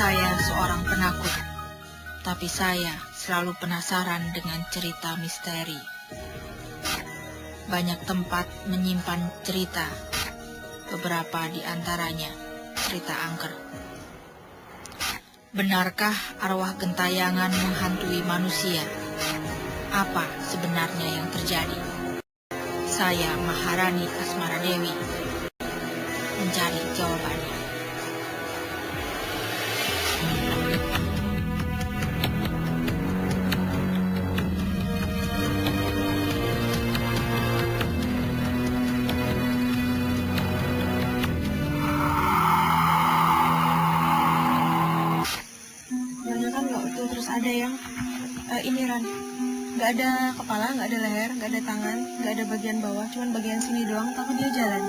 Saya seorang penakut, tapi saya selalu penasaran dengan cerita misteri. Banyak tempat menyimpan cerita, beberapa di antaranya cerita angker. Benarkah arwah gentayangan menghantui manusia? Apa sebenarnya yang terjadi? Saya Maharani Asmaradewi mencari jawabannya. Terus ada yang ini Ran, nggak ada kepala, nggak ada leher, nggak ada tangan, nggak ada bagian bawah, cuman bagian sini doang. Tapi dia jalan,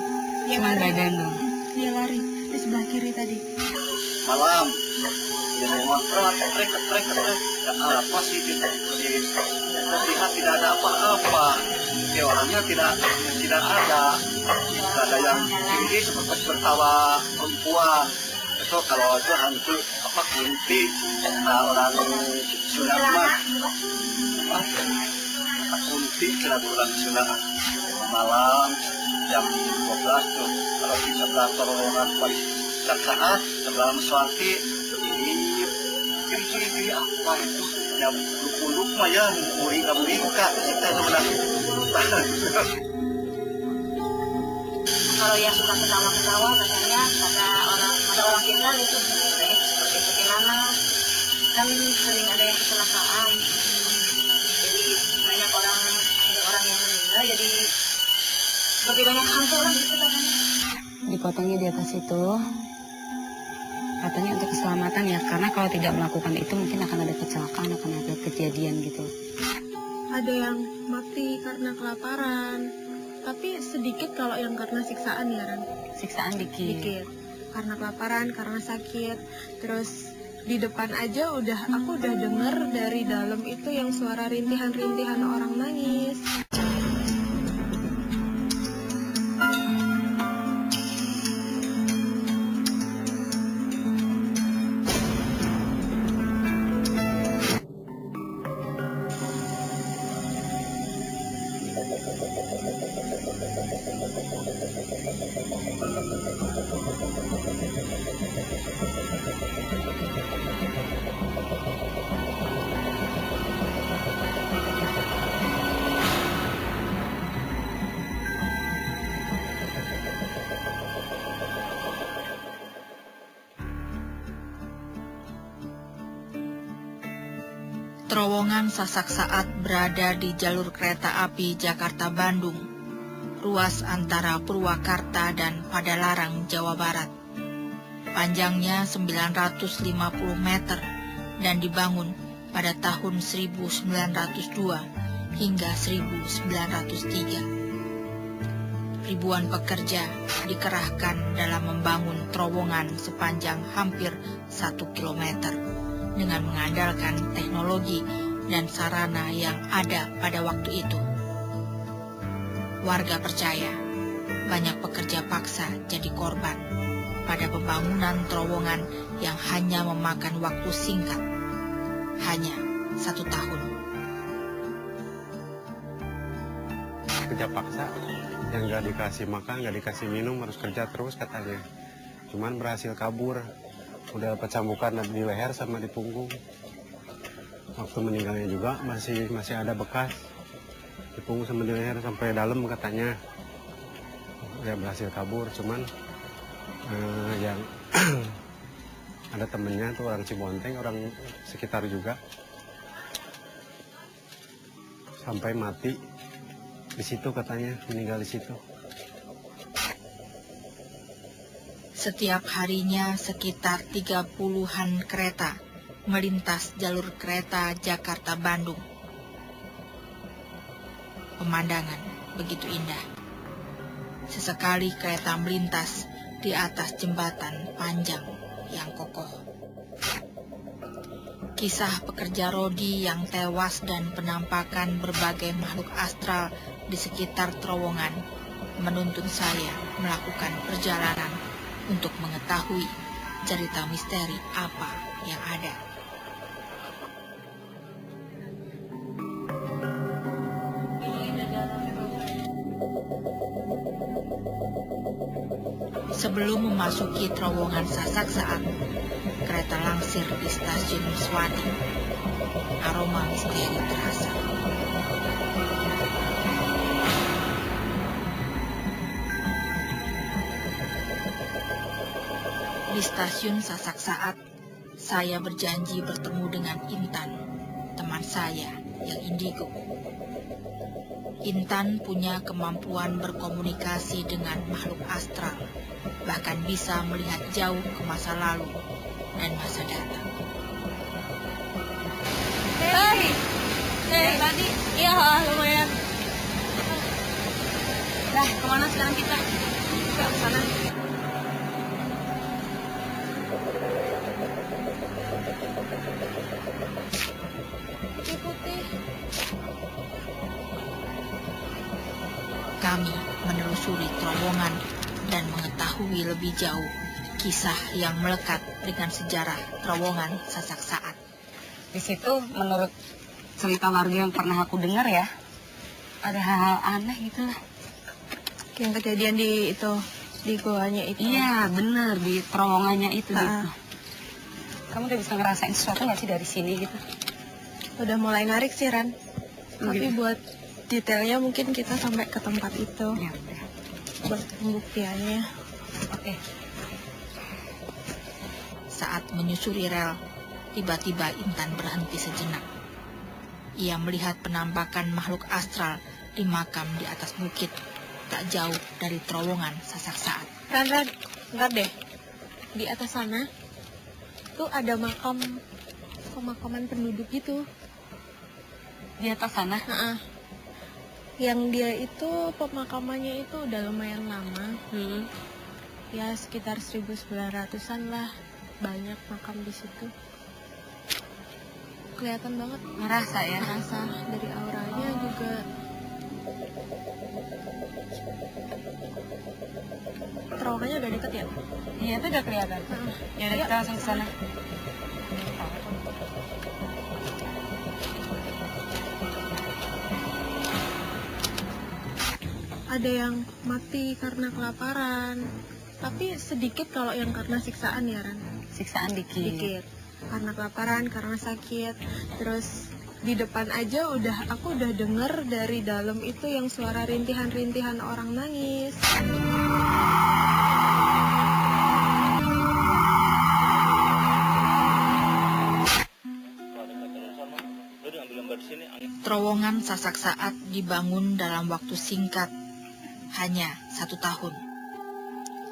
dia cuma lari. badan dong. Dia lari di sebelah kiri tadi. Malam, dia ngontrak, trek, apa sih itu? Terlihat tidak ada apa-apa, orangnya tidak ada yang tinggi seperti tertawa perempuan. Itu kalau itu hantu apa kunti, orang Sunda mah kunti kira orang Sunda. Malam jam 12 tuh kalau di sebelah terowongan paling saat sebelah Meswati kiri apa itu yang buluk mah ya muring-muringka kita sebenarnya. Kalau yang suka ketawa-ketawa katanya ada orang kita itu seperti bagaimana kan sering ada yang kecelakaan, jadi banyak orang yang meninggal, jadi seperti banyak hantu lah gitu katanya. Dipotongnya di atas itu katanya untuk keselamatan ya, karena kalau tidak melakukan itu mungkin akan ada kecelakaan, akan ada kejadian gitu. Ada yang mati karena kelaparan, tapi sedikit kalau yang karena siksaan ya Ran. Siksaan dikit. Karena kelaparan, karena sakit. Terus di depan aja aku udah denger dari dalam itu yang suara rintihan-rintihan orang nangis. Terowongan sasak saat berada di jalur kereta api Jakarta-Bandung, ruas antara Purwakarta dan Padalarang, Jawa Barat. Panjangnya 950 meter dan dibangun pada tahun 1902 hingga 1903. Ribuan pekerja dikerahkan dalam membangun terowongan sepanjang hampir 1 kilometer. Dengan mengandalkan teknologi dan sarana yang ada pada waktu itu. Warga percaya banyak pekerja paksa jadi korban pada pembangunan terowongan yang hanya memakan waktu singkat, hanya 1 tahun. Kerja paksa yang gak dikasih makan, gak dikasih minum, harus kerja terus katanya. Cuman berhasil kabur. Udah pecambukan di leher sama di punggung. Waktu meninggalnya juga masih ada bekas di punggung sama di leher sampai dalam katanya. Ya berhasil kabur, cuman yang ada temennya tuh orang Cibonteng, orang sekitar juga, sampai mati di situ katanya, meninggal di situ. Setiap harinya sekitar 30-an kereta melintas jalur kereta Jakarta-Bandung. Pemandangan begitu indah. Sesekali kereta melintas di atas jembatan panjang yang kokoh. Kisah pekerja rodi yang tewas dan penampakan berbagai makhluk astral di sekitar terowongan menuntun saya melakukan perjalanan untuk mengetahui cerita misteri apa yang ada. Sebelum memasuki terowongan Sasak Saat, kereta langsir di stasiun Miswati, aroma misteri terasa. Di stasiun Sasak Saat, saya berjanji bertemu dengan Intan, teman saya yang indigo. Intan punya kemampuan berkomunikasi dengan makhluk astral, bahkan bisa melihat jauh ke masa lalu dan masa datang. Hei, tadi? Iya, lumayan. Nah, kemana sekarang kita? Ke sana. Putih-putih. Kami menelusuri terowongan dan mengetahui lebih jauh kisah yang melekat dengan sejarah terowongan Sasak Saat. Di situ menurut cerita warga yang pernah aku dengar ya, ada hal-hal aneh gitu lah. Yang kejadian di goanya itu. Iya bener, di terowongannya itu gitu. Kamu udah bisa ngerasain sesuatu nggak sih dari sini gitu? Udah mulai narik sih, Ran. Tapi Gitu. buat detailnya mungkin kita sampai ke tempat itu. Ya udah. Buat pembuktiannya. Oke. Saat menyusuri rel, tiba-tiba Intan berhenti sejenak. Ia melihat penampakan makhluk astral di makam di atas bukit, tak jauh dari terowongan Sasak Saat. Ran, bentar deh. Di atas sana tuh ada pemakaman penduduk gitu. Di atas sana? Yang dia itu pemakamannya itu udah lumayan lama. Ya sekitar 1900-an lah. Banyak makam di situ. Kelihatan banget. Ngerasa ya? Ngerasa dari auranya juga. Terowongannya udah deket ya? Iya itu udah kelihatan. Ya udah kita langsung ke sana. Ada yang mati karena kelaparan. Tapi sedikit kalau yang karena siksaan ya, Ran. Siksaan dikit. Karena kelaparan, karena sakit. Terus di depan aja aku udah denger dari dalam itu yang suara rintihan-rintihan orang nangis. Terowongan Sasak Saat dibangun dalam waktu singkat, hanya 1 tahun.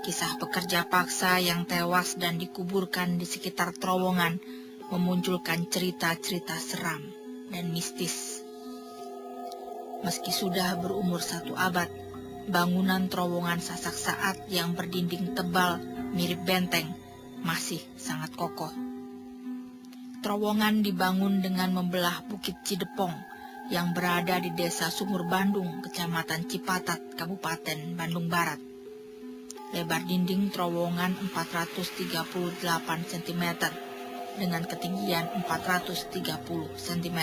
Kisah pekerja paksa yang tewas dan dikuburkan di sekitar terowongan memunculkan cerita-cerita seram dan mistis. Meski sudah berumur 1 abad, bangunan terowongan Sasak Saat yang berdinding tebal mirip benteng masih sangat kokoh. Terowongan dibangun dengan membelah Bukit Cidepong yang berada di Desa Sumur Bandung, Kecamatan Cipatat, Kabupaten Bandung Barat. Lebar dinding terowongan 438 cm dengan ketinggian 430 cm.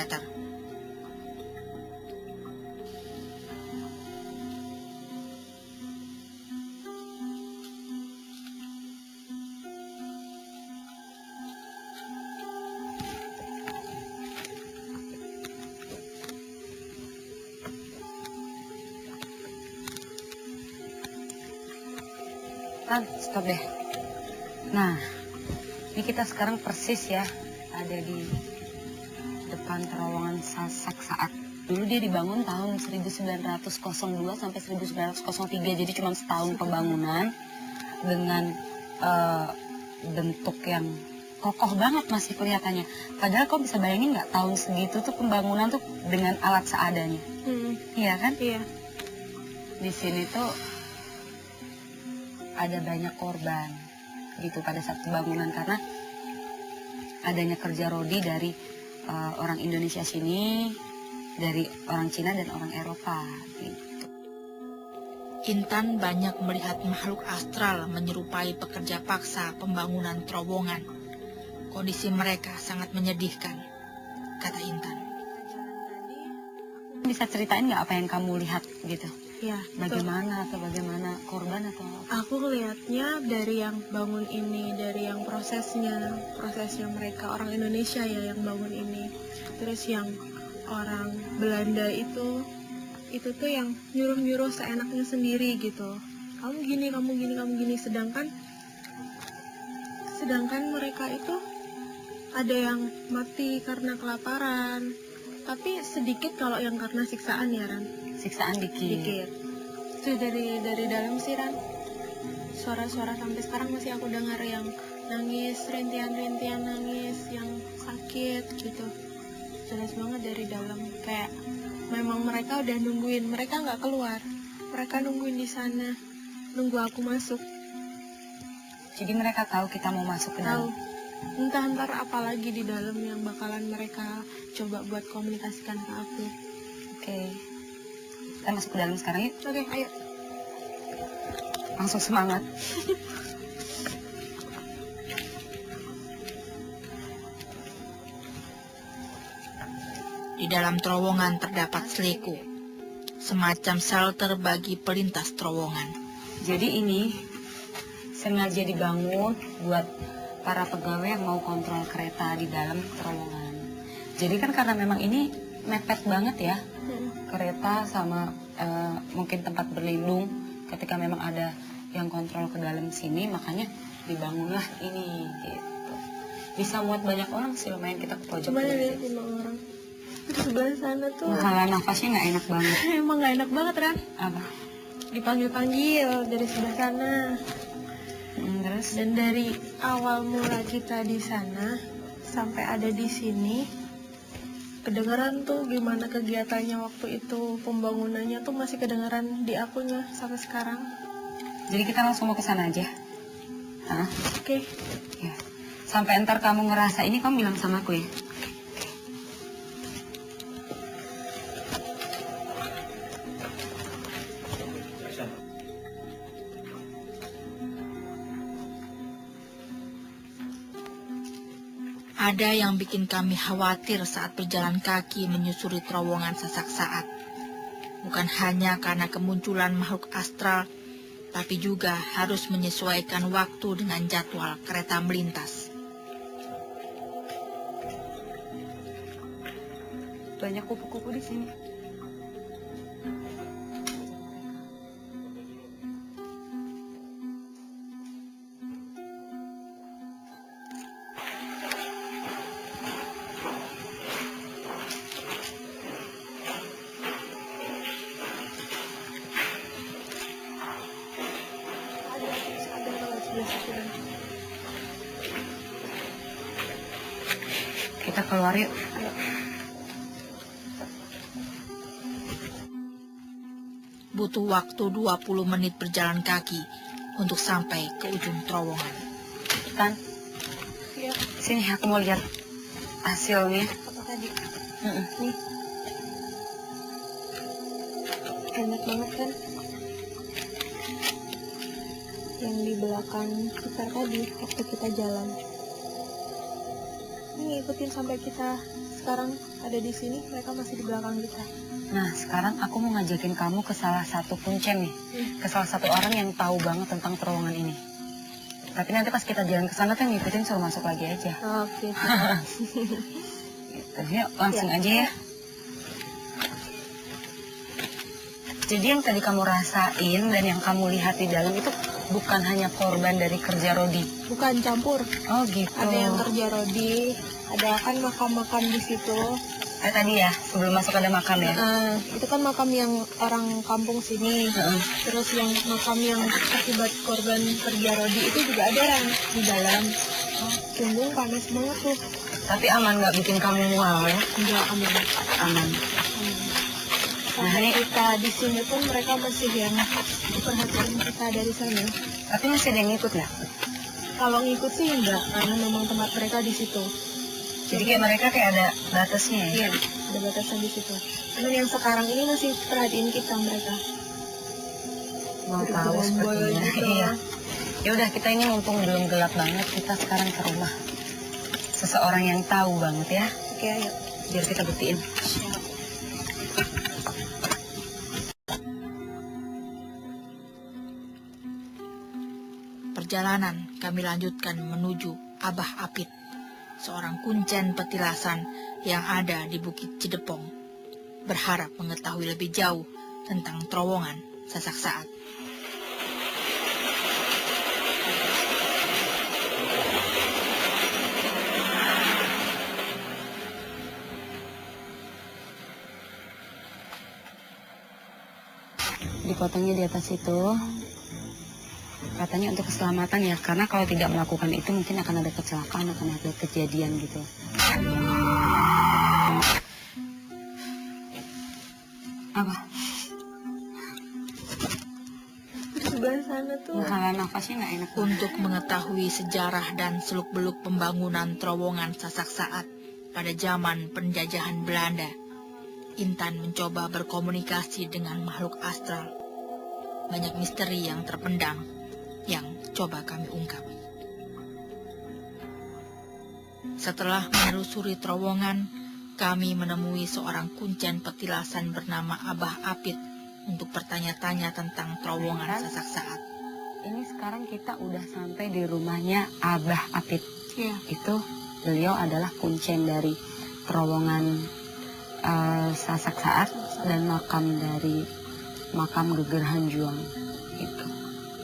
Stop deh. Nah, ini kita sekarang persis ya ada di depan terowongan Sasak Saat. Dulu dia dibangun tahun 1902 sampai 1903, jadi cuma setahun pembangunan dengan bentuk yang kokoh banget masih kelihatannya. Padahal kau bisa bayangin nggak tahun segitu tuh pembangunan tuh dengan alat seadanya. Iya kan? Iya. Di sini tuh ada banyak korban gitu pada saat pembangunan karena adanya kerja rodi dari orang Indonesia sini, dari orang Cina dan orang Eropa gitu. Intan banyak melihat makhluk astral menyerupai pekerja paksa pembangunan terowongan. Kondisi mereka sangat menyedihkan, kata Intan. Bisa ceritain nggak apa yang kamu lihat gitu? Ya, Bagaimana atau bagaimana korban atau? aku lihatnya dari yang bangun ini, dari yang prosesnya mereka orang Indonesia ya yang bangun ini. Terus yang orang Belanda itu tuh yang nyuruh seenaknya sendiri gitu. Kamu gini, sedangkan mereka itu ada yang mati karena kelaparan. Tapi sedikit kalau yang karena siksaan ya, Ran. Siksaan dikit. Itu dari dalam sih, Ran. Suara-suara sampai sekarang masih aku dengar yang nangis, rintian nangis, yang sakit gitu. Jelas banget dari dalam. Kayak memang mereka udah nungguin, mereka nggak keluar. Mereka nungguin di sana, nunggu aku masuk. Jadi mereka tahu kita mau masuk ke dalam. Tahu. Entah ntar apa lagi di dalam yang bakalan mereka coba buat komunikasikan ke aku. Oke. Kita masuk ke dalam sekarang yuk. Oke, ayo. Langsung semangat. Di dalam terowongan terdapat seleku, semacam shelter bagi pelintas terowongan. Jadi ini sengaja dibangun buat para pegawai yang mau kontrol kereta di dalam terowongan. Jadi kan karena memang ini mepet banget ya, kereta sama mungkin tempat berlindung ketika memang ada yang kontrol ke dalam sini, makanya dibangunlah ini gitu. Bisa muat banyak orang sih, lumayan kita ke pojok. Coba lihat 5 orang. Di sebelah sana tuh. Masalah nafasnya nggak enak banget. Emang nggak enak banget, Ran. Apa? Dipanggil dari sebelah sana. Terus? Dan dari awal mula kita di sana sampai ada di sini, kedengaran tuh gimana kegiatannya waktu itu, pembangunannya tuh masih kedengaran di akunya sampai sekarang. Jadi kita langsung mau ke sana aja. Hah? Oke. Ya. Sampai ntar kamu ngerasa ini, kamu bilang sama aku ya. Ada yang bikin kami khawatir saat berjalan kaki menyusuri terowongan Sasak Saat. Bukan hanya karena kemunculan makhluk astral, tapi juga harus menyesuaikan waktu dengan jadwal kereta melintas. Banyak kupu-kupu di sini. Kita keluar yuk. Butuh waktu 20 menit berjalan kaki untuk sampai ke ujung terowongan. Tan, Ya, sini aku mau lihat hasilnya. apa tadi? Mm-mm. Nih. Enak banget kan? Yang di belakang kita tadi waktu kita jalan. Ini ngikutin sampai kita sekarang ada di sini, mereka masih di belakang kita. Nah, sekarang aku mau ngajakin kamu ke salah satu kuncen nih. Ke salah satu orang yang tahu banget tentang terowongan ini. Tapi nanti pas kita jalan ke sana tuh ngikutin suruh masuk lagi aja. Oke. Gitu. Yuk, langsung aja ya. Jadi yang tadi kamu rasain dan yang kamu lihat di dalam itu bukan hanya korban dari kerja rodi. Bukan campur. Oh gitu. Ada yang kerja rodi, ada kan makam-makam di situ. Tadi ya, sebelum masuk ada makam ya? Itu kan makam yang orang kampung sini. Terus yang makam yang akibat korban kerja rodi itu juga ada orang di dalam. Punggung panas banget tuh. Tapi aman nggak bikin kamu mual ya? Enggak aman. Aman. Sampai kita di sini pun mereka masih yang perhatian kita dari sana. Tapi masih ada yang ngikut nggak? Kalau ngikut sih enggak, karena memang tempat mereka di situ. Jadi kayak mereka kayak ada batasnya ya? Iya, ada batasan di situ. Cuman yang sekarang ini masih perhatiin kita mereka. Mau tahu sepertinya. Iya. Ya udah, kita ini mumpung belum gelap banget, kita sekarang ke rumah seseorang yang tahu banget ya. Oke, ayo. Biar kita buktiin. Perjalanan kami lanjutkan menuju Abah Apit, seorang kuncen petilasan yang ada di Bukit Cidepong, berharap mengetahui lebih jauh tentang terowongan Sasak Saat. Dipotongnya di atas itu, katanya untuk keselamatan ya, karena kalau tidak melakukan itu mungkin akan ada kecelakaan, akan ada kejadian gitu. Apa? Di sebelah sana tuh. Nah, nafasnya nggak enak. Untuk mengetahui sejarah dan seluk-beluk pembangunan terowongan Sasak Saat pada zaman penjajahan Belanda, Intan mencoba berkomunikasi dengan makhluk astral. Banyak misteri yang terpendam yang coba kami ungkap. Setelah menelusuri terowongan, kami menemui seorang kuncen petilasan bernama Abah Apit untuk bertanya-tanya tentang terowongan Sasak Saat. Ini sekarang kita udah sampai di rumahnya Abah Apit. Iya. Itu beliau adalah kuncen dari terowongan Sasak Saat dan makam dari makam Geger Hanjuang. Gitu.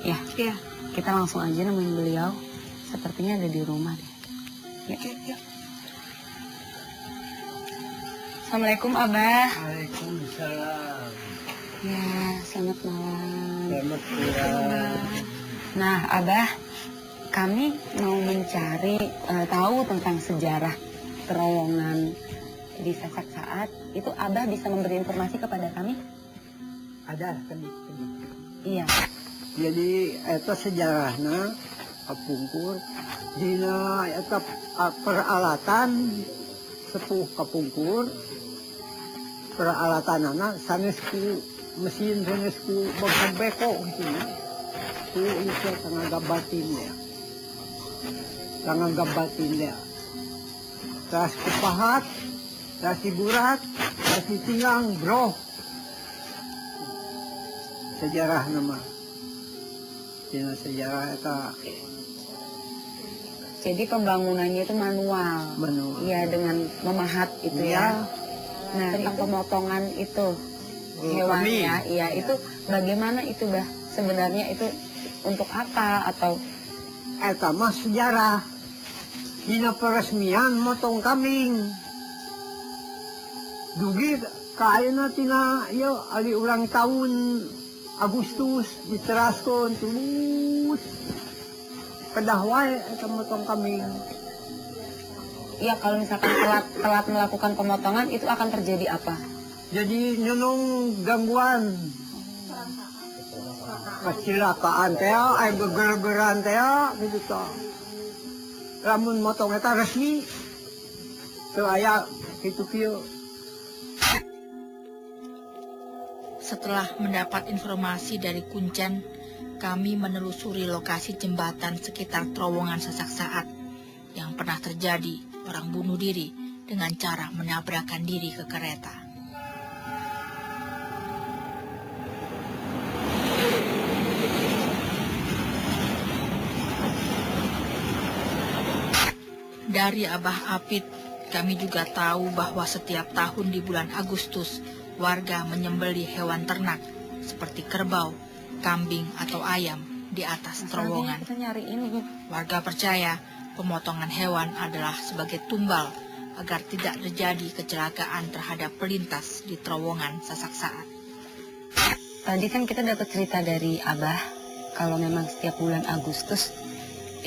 Ya, Iya. kita langsung aja nemuin beliau. Sepertinya ada di rumah deh. Ya. Assalamualaikum Abah. Waalaikumsalam. Ya, selamat malam. Selamat pulang. Nah, Abah, kami mau mencari tahu tentang sejarah terowongan di Sasak Saat. Itu Abah bisa memberi informasi kepada kami? Ada kan. Iya. Jadi itu sejarahnya kapungkur dina eta peralatan sepuh kapungkur peralatan anak sanes ku mesin sanes ku beko gitu. Itu itu tenaga batinnya. Tenaga batinnya. Tas kupahat, tas burat, tas tiang, bro. Sejarah nama. Dina sejarah itu Jadi pembangunannya itu manual. manual. Iya, dengan memahat itu ya. Nah, tentang pemotongan itu hewannya, iya, itu bagaimana itu, Bah? Sebenarnya itu untuk apa atau Eta mah sejarah. Dina peresmian motong kambing. Dugi kaina tina ieu ali ulang tahun Agustus diteraskeun terus. Kedah wae eta motong kambing. iya kalau misalkan telat melakukan pemotongan itu akan terjadi apa? Jadi nyunung gangguan. Kecelakaan teh, geger-gegeran teh gitu toh. Lamun motong eta resmi. Teu aya kitu-kitu. Setelah mendapat informasi dari kuncen, kami menelusuri lokasi jembatan sekitar terowongan Sasak Saat yang pernah terjadi orang bunuh diri dengan cara menabrakkan diri ke kereta. Dari Abah Apit, kami juga tahu bahwa setiap tahun di bulan Agustus, warga menyembelih hewan ternak seperti kerbau, kambing, atau ayam di atas terowongan. Kita nyari ini. Warga percaya pemotongan hewan adalah sebagai tumbal agar tidak terjadi kecelakaan terhadap pelintas di terowongan Sasak Saat. Tadi kan kita dapat cerita dari Abah kalau memang setiap bulan Agustus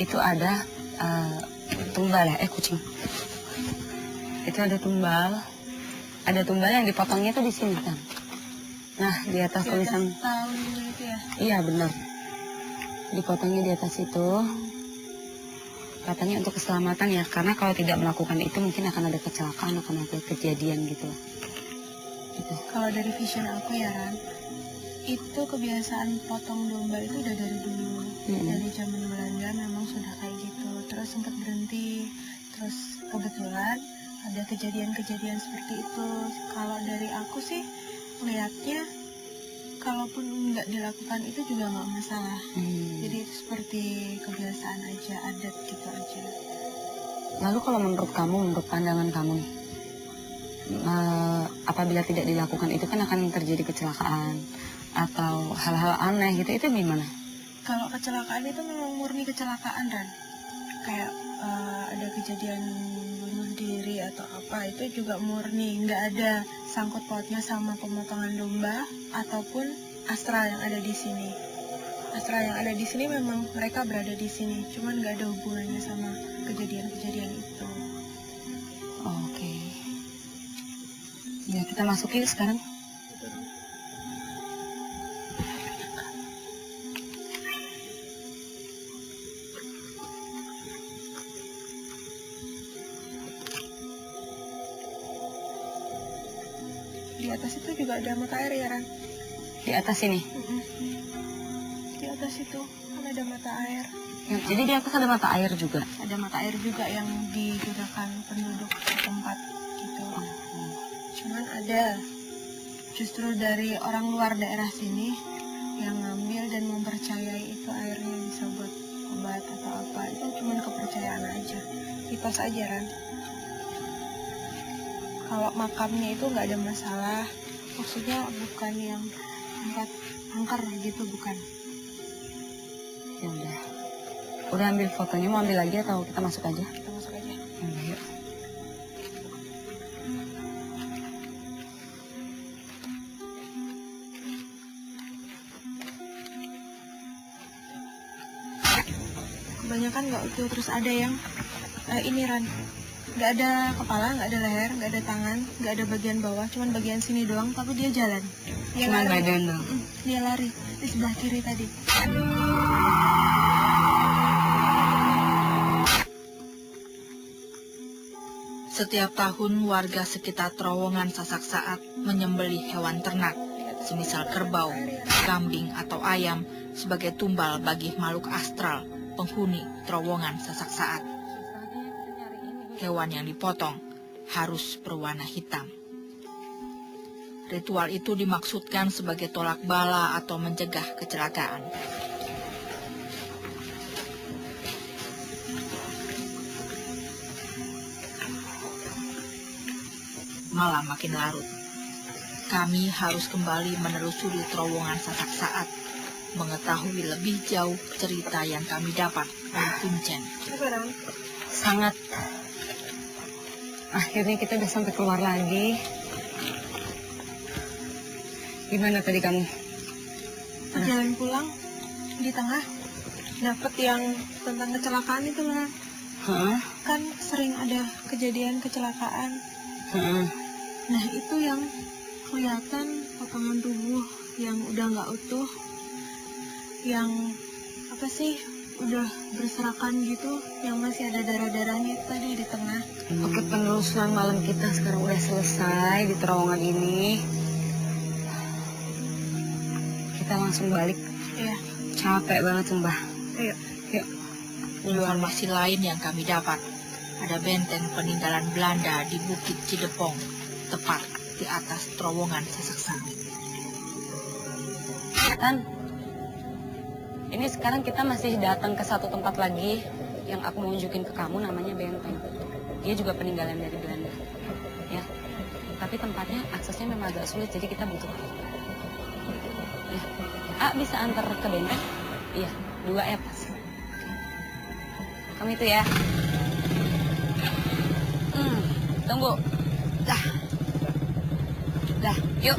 itu ada tumbal ya, kucing. Itu ada tumbal yang dipotongnya tuh di sini kan. Nah, di atas tulisan Tahun gitu ya. iya benar. Dipotongnya di atas itu. Katanya untuk keselamatan ya, karena kalau tidak melakukan itu mungkin akan ada kecelakaan, akan ada kejadian gitu. Gitu. Kalau dari vision aku ya Ran, Itu kebiasaan potong domba itu udah dari dulu. Dari zaman Belanda memang sudah kayak gitu. Terus sempat berhenti. Terus kebetulan ada kejadian-kejadian seperti itu. Kalau dari aku sih melihatnya, kalaupun nggak dilakukan itu juga nggak masalah. Jadi itu seperti kebiasaan aja, adat gitu aja. Lalu kalau menurut kamu, menurut pandangan kamu nih, apabila tidak dilakukan itu kan akan terjadi kecelakaan atau hal-hal aneh gitu, itu gimana? Kalau kecelakaan itu memang murni kecelakaan, Ran. Kayak ada kejadian bunuh diri atau apa, itu juga murni, nggak ada sangkut pautnya sama pemotongan domba ataupun astral yang ada di sini. Astral yang ada di sini memang mereka berada di sini, cuman nggak ada hubungannya sama kejadian-kejadian itu. Oke. Ya, kita masuk yuk sekarang. Di atas itu juga ada mata air ya, Ran? Di atas ini. Di atas itu kan ada mata air. Ya, jadi di atas ada mata air juga. Ada mata air juga yang digunakan penduduk setempat gitu. Cuman ada justru dari orang luar daerah sini yang ngambil dan mempercayai itu airnya bisa buat obat atau apa. Itu cuma kepercayaan aja. Mitos aja, Ran. Kalau makamnya itu nggak ada masalah, maksudnya bukan yang tempat angker gitu, bukan. Ya udah ambil fotonya, mau ambil lagi atau kita masuk aja? Kita masuk aja. Yuk. Kebanyakan nggak utuh, terus ada yang ini, Ran, nggak ada kepala, nggak ada leher, nggak ada tangan, nggak ada bagian bawah, cuman bagian sini doang, tapi dia jalan. Dia Cuma lari. badan dong. Dia lari di sebelah kiri tadi. Setiap tahun warga sekitar terowongan Sasak Saat menyembelih hewan ternak, semisal kerbau, kambing atau ayam sebagai tumbal bagi makhluk astral penghuni terowongan Sasak Saat. Hewan yang dipotong harus berwarna hitam. Ritual itu dimaksudkan sebagai tolak bala atau mencegah kecelakaan. Malam makin larut. Kami harus kembali menelusuri terowongan Sasak Saat, mengetahui lebih jauh cerita yang kami dapat dari Kuncen. Sangat. Akhirnya kita udah sampai keluar lagi. Gimana tadi kamu? Jalan pulang di tengah dapat yang tentang kecelakaan itu, Ran. Kan sering ada kejadian kecelakaan. Nah, itu yang kelihatan potongan tubuh yang udah nggak utuh, yang apa sih, udah berserakan gitu, yang masih ada darah-darahnya itu tadi di tengah. Oke, penelusuran malam kita sekarang udah selesai di terowongan ini. Kita langsung balik. Iya. Capek banget sumpah. Iya. Yuk. Informasi lain yang kami dapat, ada benteng peninggalan Belanda di Bukit Cidepong, tepat di atas terowongan Sasak Saat. Tan, ini sekarang kita masih datang ke satu tempat lagi yang aku mau unjukin ke kamu, namanya benteng. Dia juga peninggalan dari Belanda. Ya. Tapi tempatnya aksesnya memang agak sulit, jadi kita butuh. Ya. Bisa antar ke benteng? Iya, 2 ya pas. Kamu itu ya. Tunggu. Dah, yuk.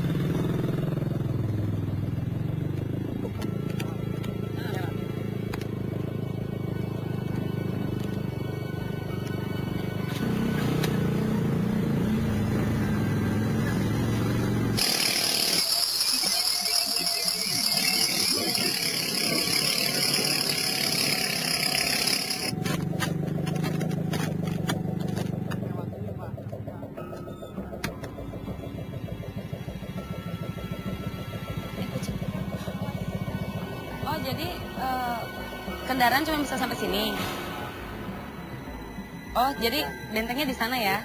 jadi kendaraan cuma bisa sampai sini. Oh, jadi bentengnya di sana ya?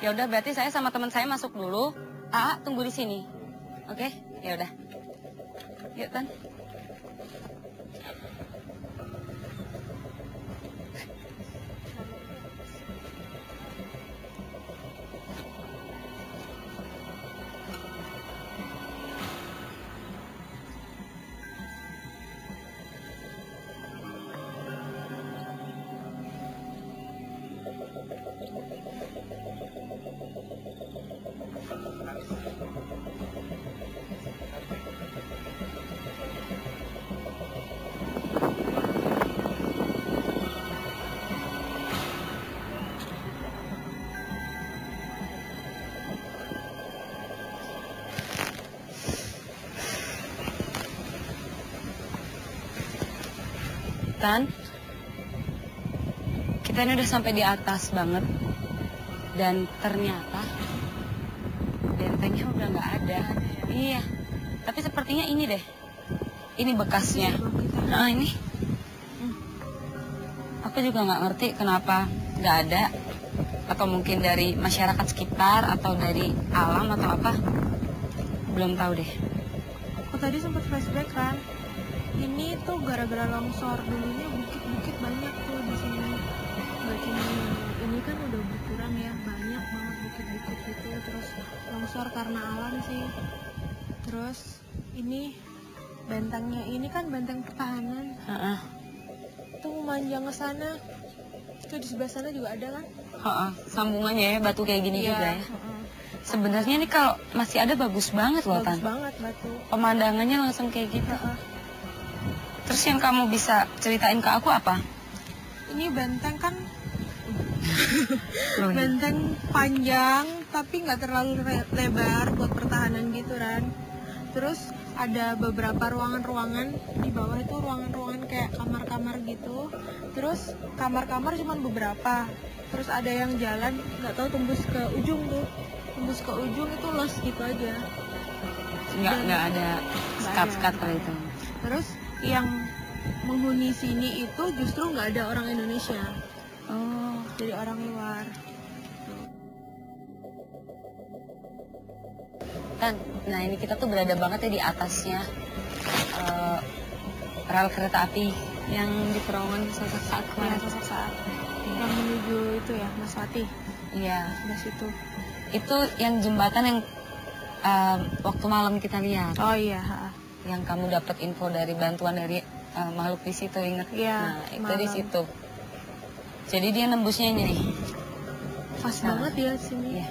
Ya udah, berarti saya sama teman saya masuk dulu. Aa tunggu di sini. Oke? Ya udah. Yuk, Tan. Tan, kita ini udah sampai di atas banget. Dan ternyata bentengnya udah nggak ada. Iya, tapi sepertinya ini deh. Ini bekasnya. Nah, ini. Aku juga nggak ngerti kenapa nggak ada. Atau mungkin dari masyarakat sekitar, atau dari alam, atau apa. Belum tahu deh. Aku tadi sempat flashback kan. Ini tuh gara-gara longsor, dulunya bukit-bukit banyak tuh di sini. Gak cuma ini kan udah berkurang ya, banyak banget bukit-bukit gitu. Terus longsor karena alam sih. Terus ini bentengnya, ini kan benteng pertahanan. Tuh memanjang ke sana. Tuh di sebelah sana juga ada kan? Sambungannya ya, batu kayak gini Iya, juga ya. Sebenarnya ini kalau masih ada bagus banget loh, Tan. Bagus banget batu. Pemandangannya langsung kayak gitu. Terus yang kamu bisa ceritain ke aku apa? Ini benteng kan Loh, ya. benteng panjang tapi nggak terlalu lebar buat pertahanan gitu kan. Terus ada beberapa ruangan-ruangan di bawah itu, ruangan-ruangan kayak kamar-kamar gitu. Terus kamar-kamar cuma beberapa. Terus ada yang jalan nggak tahu tembus ke ujung tuh. Tembus ke ujung itu los gitu aja. Nggak ada sekat-sekat kali itu. Terus yang menghuni sini itu justru nggak ada orang Indonesia. Oh, Jadi orang luar. Tan, nah ini kita tuh berada banget ya di atasnya rel kereta api yang di terowongan saat kemarin. Sosok saat yang menuju itu ya, Maswati. Iya, Sebelah situ. itu yang jembatan yang waktu malam kita lihat. Oh iya. Yang kamu dapat info dari bantuan dari makhluk di situ, ingat? Iya, Nah, itu malam. di situ. Jadi dia nembusnya ini nih. Pas banget ya sini. Iya.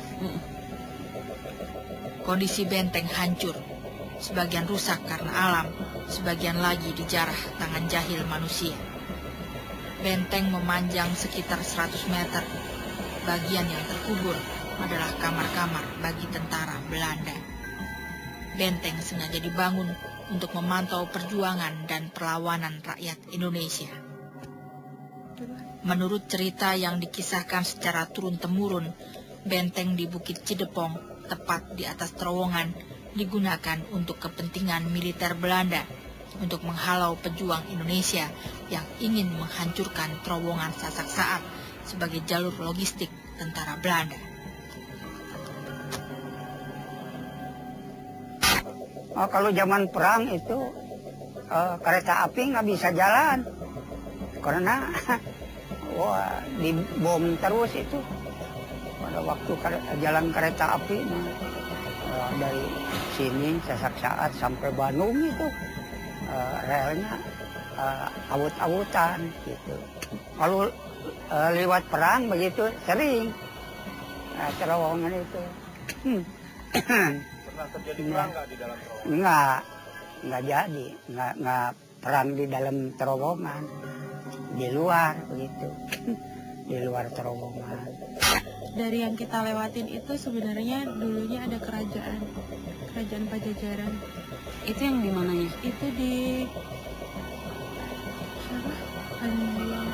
Kondisi benteng hancur, sebagian rusak karena alam, sebagian lagi dijarah tangan jahil manusia. Benteng memanjang sekitar 100 meter. Bagian yang terkubur adalah kamar-kamar bagi tentara Belanda. Benteng sengaja dibangun untuk memantau perjuangan dan perlawanan rakyat Indonesia. Menurut cerita yang dikisahkan secara turun-temurun, benteng di Bukit Cidepong, tepat di atas terowongan, digunakan untuk kepentingan militer Belanda untuk menghalau pejuang Indonesia yang ingin menghancurkan terowongan Sasak Saat sebagai jalur logistik tentara Belanda. Oh, kalau zaman perang itu kereta api nggak bisa jalan karena wah dibom terus itu. Pada waktu jalan kereta api dari sini Sasak Saat sampai Bandung itu relnya awut-awutan gitu. Kalau lewat perang begitu sering terowongan itu. Pernah terjadi perang nggak di dalam terowongan? Nggak jadi, nggak perang di dalam terowongan, di luar begitu, di luar terowongan. Dari yang kita lewatin itu sebenarnya dulunya ada kerajaan Pajajaran. Itu yang di mananya? Itu di apa? Hanjuang.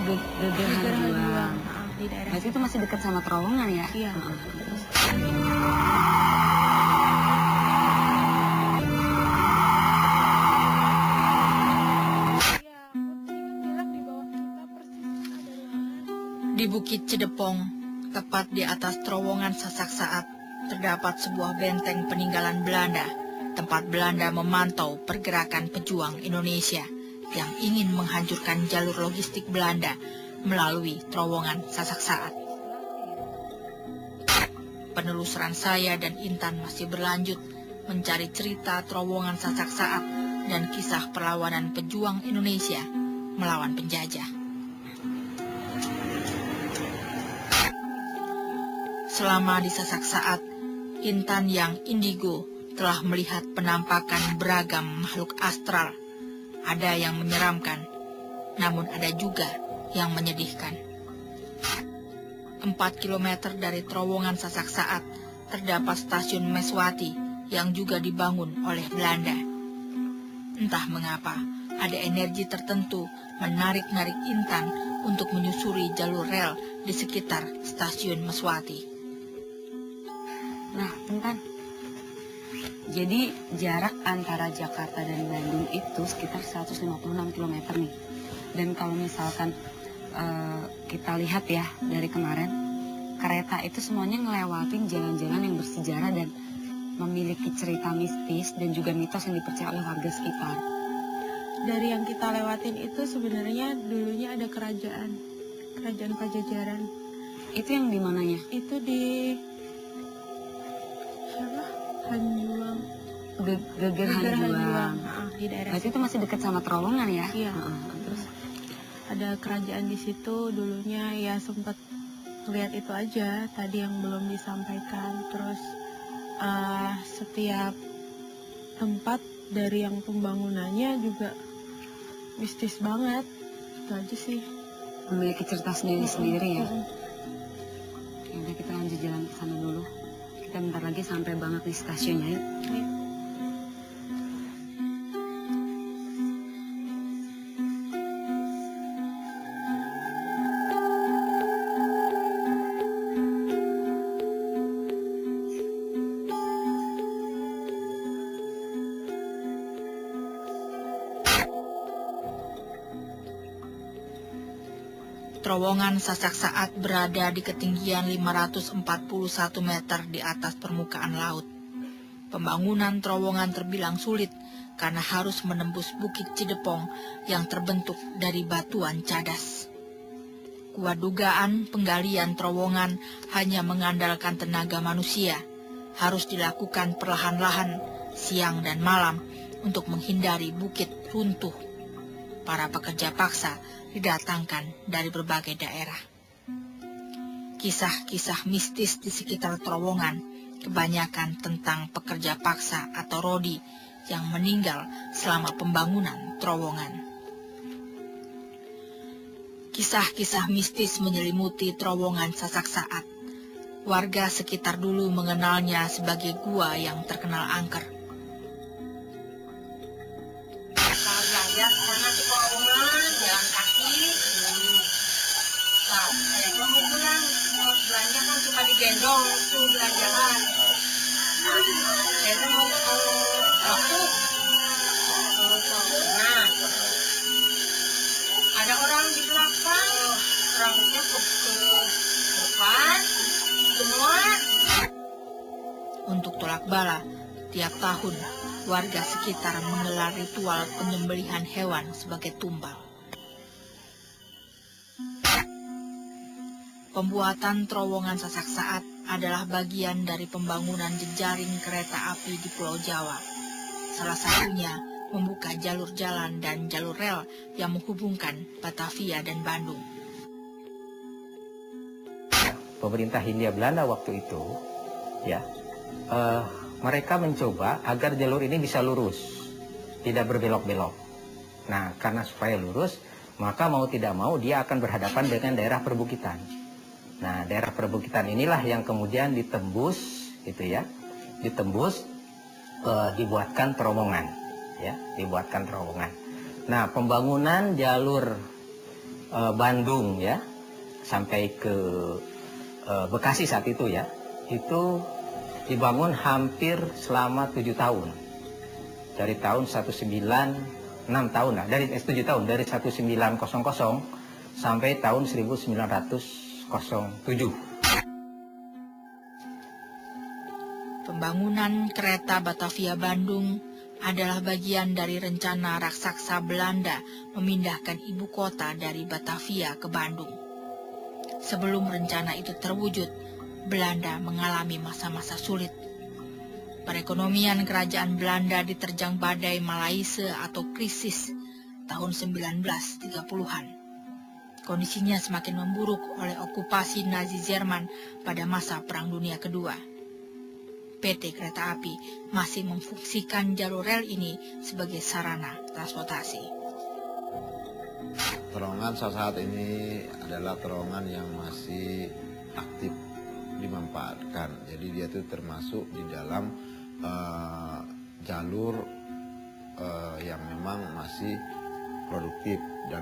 Geger Hanjuang. Di daerah. Berarti itu masih dekat sama terowongan ya? Iya. Di Bukit Cidepong, tepat di atas terowongan Sasak Saat, terdapat sebuah benteng peninggalan Belanda, tempat Belanda memantau pergerakan pejuang Indonesia yang ingin menghancurkan jalur logistik Belanda melalui terowongan Sasak Saat. Penelusuran saya dan Intan masih berlanjut mencari cerita terowongan Sasak Saat dan kisah perlawanan pejuang Indonesia melawan penjajah. Selama di Sasak Saat, Intan yang indigo telah melihat penampakan beragam makhluk astral. Ada yang menyeramkan, namun ada juga yang menyedihkan. 4 kilometer dari terowongan Sasak Saat terdapat stasiun Meswati yang juga dibangun oleh Belanda. Entah mengapa, ada energi tertentu menarik-narik Intan untuk menyusuri jalur rel di sekitar stasiun Meswati. Nah, Intan, jadi jarak antara Jakarta dan Bandung itu sekitar 156 km nih. Dan kalau misalkan kita lihat ya dari kemarin, kereta itu semuanya ngelewatin jalan-jalan yang bersejarah dan memiliki cerita mistis dan juga mitos yang dipercaya oleh warga sekitar. Dari yang kita lewatin itu sebenarnya dulunya ada kerajaan Pajajaran. Itu yang di mananya? Itu di Hanjuang. Geger Hanjuang. Di daerah Berarti itu masih dekat sama terowongan ya? Iya. Terus ada kerajaan di situ dulunya, ya sempat lihat itu aja tadi yang belum disampaikan. Terus setiap tempat dari yang pembangunannya juga mistis banget. Itu aja sih. Memiliki cerita sendiri-sendiri ya? Yaudah, kita lanjut jalan ke sana dulu. Kita bentar lagi sampai banget di stasiunnya, yuk. Terowongan Sasak Saat berada di ketinggian 541 meter di atas permukaan laut. Pembangunan terowongan terbilang sulit karena harus menembus Bukit Cidepong yang terbentuk dari batuan cadas. Kuat dugaan penggalian terowongan hanya mengandalkan tenaga manusia, harus dilakukan perlahan-lahan, siang dan malam untuk menghindari bukit runtuh. Para pekerja paksa didatangkan dari berbagai daerah. Kisah-kisah mistis di sekitar terowongan kebanyakan tentang pekerja paksa atau rodi yang meninggal selama pembangunan terowongan. Kisah-kisah mistis menyelimuti terowongan Sasak Saat. Warga sekitar dulu mengenalnya sebagai gua yang terkenal angker. Belanja ke sana tuh terowongan, jalan kaki. Nah, saya tuh mau pulang, mau belanja kan suka digendong tuh belanjaan. Nah, saya tuh mau ke dapur. Nah, ada orang di belakang, rambutnya ke depan, semua. Untuk tolak bala, tiap tahun warga sekitar menggelar ritual penyembelihan hewan sebagai tumbal. Pembuatan terowongan Sasak Saat adalah bagian dari pembangunan jejaring kereta api di Pulau Jawa. Salah satunya membuka jalur jalan dan jalur rel yang menghubungkan Batavia dan Bandung. Pemerintah Hindia Belanda waktu itu, ya, mereka mencoba agar jalur ini bisa lurus, tidak berbelok-belok. Nah, karena supaya lurus, maka mau tidak mau dia akan berhadapan dengan daerah perbukitan. Nah, daerah perbukitan inilah yang kemudian ditembus, gitu ya, ditembus, dibuatkan terowongan, ya, dibuatkan terowongan. Nah, pembangunan jalur Bandung, ya, sampai ke Bekasi saat itu, ya, itu dibangun hampir selama 7 tahun. Dari tahun 6 tahun lah, dari 7 tahun, dari 1900 sampai tahun 1900 Pembangunan kereta Batavia Bandung adalah bagian dari rencana raksasa Belanda memindahkan ibu kota dari Batavia ke Bandung. Sebelum rencana itu terwujud, Belanda mengalami masa-masa sulit. Perekonomian kerajaan Belanda diterjang badai Malaise atau krisis tahun 1930-an. Kondisinya semakin memburuk oleh okupasi Nazi Jerman pada masa Perang Dunia Kedua. PT Kereta Api masih memfungsikan jalur rel ini sebagai sarana transportasi. Terowongan saat ini adalah terowongan yang masih aktif dimanfaatkan. Jadi dia itu termasuk di dalam jalur yang memang masih produktif dan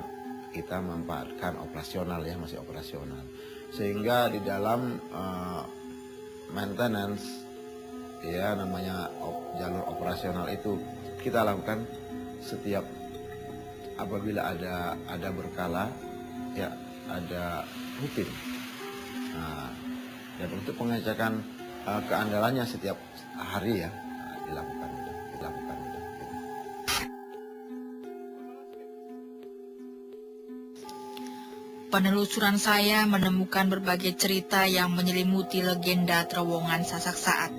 kita manfaatkan operasional ya, masih operasional. Sehingga di dalam maintenance ya namanya jalur operasional itu kita lakukan setiap apabila ada berkala ya ada rutin. Nah, dan untuk pengecekan keandalannya setiap hari ya dilakukan. Penelusuran saya menemukan berbagai cerita yang menyelimuti legenda terowongan Sasak Saat.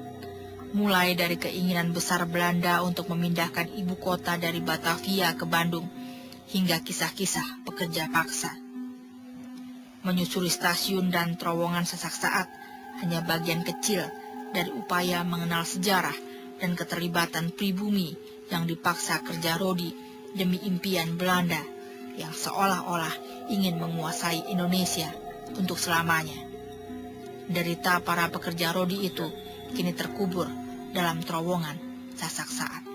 Mulai dari keinginan besar Belanda untuk memindahkan ibu kota dari Batavia ke Bandung, hingga kisah-kisah pekerja paksa. Menyusuri stasiun dan terowongan Sasak Saat hanya bagian kecil dari upaya mengenal sejarah dan keterlibatan pribumi yang dipaksa kerja rodi demi impian Belanda yang seolah-olah ingin menguasai Indonesia untuk selamanya. Derita para pekerja rodi itu kini terkubur dalam terowongan Sasak Saat.